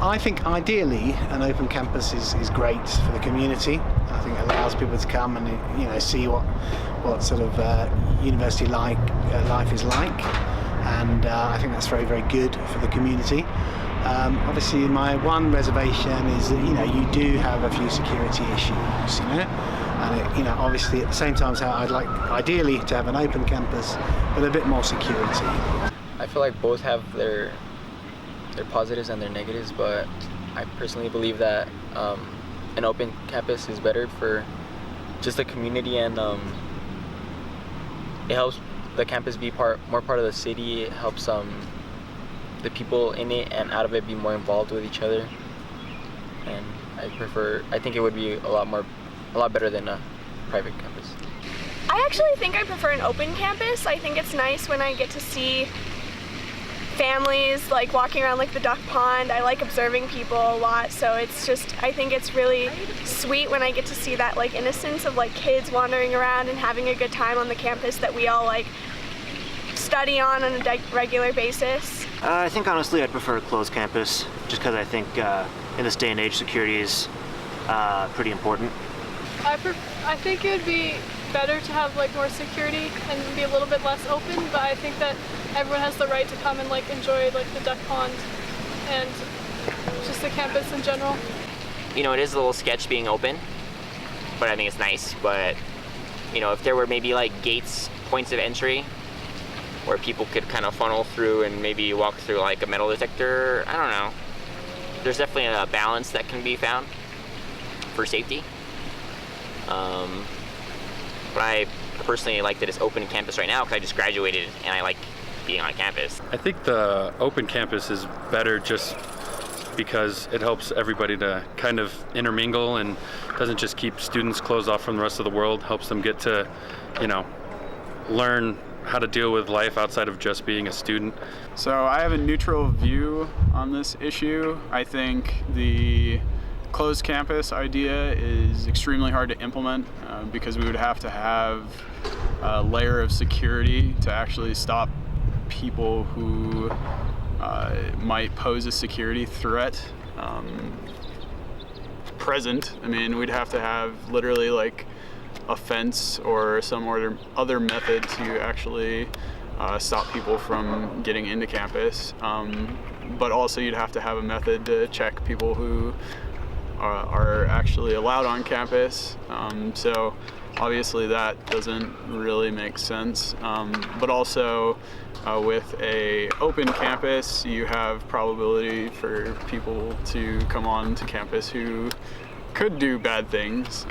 I think ideally an open campus is great for the community. I think it allows people to come and see what sort of university life is like, and I think that's very, very good for the community. Obviously, my one reservation is that you do have a few security issues, and obviously at the same time, so I'd like ideally to have an open campus with a bit more security. I feel like both have their positives and their negatives, but I personally believe that an open campus is better for just the community, and it helps the campus be more part of the city. It helps the people in it and out of it be more involved with each other, and I think it would be a lot better than a private campus. I actually think I prefer an open campus. I think it's nice when I get to see families like walking around like the duck pond. I like observing people a lot, so I think it's really sweet when I get to see that like innocence of like kids wandering around and having a good time on the campus that we all like study on a regular basis. I think honestly I'd prefer a closed campus, just because I think in this day and age security is pretty important. I think it would be better to have like more security and be a little bit less open, but I think that everyone has the right to come and like enjoy like the duck pond and just the campus in general. It is a little sketch being open, but I think it's nice. But if there were maybe like gates, points of entry where people could kind of funnel through and maybe walk through like a metal detector, I don't know. There's definitely a balance that can be found for safety. But I personally like that it's open campus right now because I just graduated and I like being on campus. I think the open campus is better just because it helps everybody to kind of intermingle and doesn't just keep students closed off from the rest of the world, helps them get to, learn how to deal with life outside of just being a student. So I have a neutral view on this issue. I think the closed campus idea is extremely hard to implement because we would have to have a layer of security to actually stop people who might pose a security threat present. I mean, we'd have to have literally like a fence or some other method to actually stop people from getting into campus. But also you'd have to have a method to check people who are actually allowed on campus. So obviously that doesn't really make sense. But also with a open campus, you have probability for people to come on to campus who could do bad things.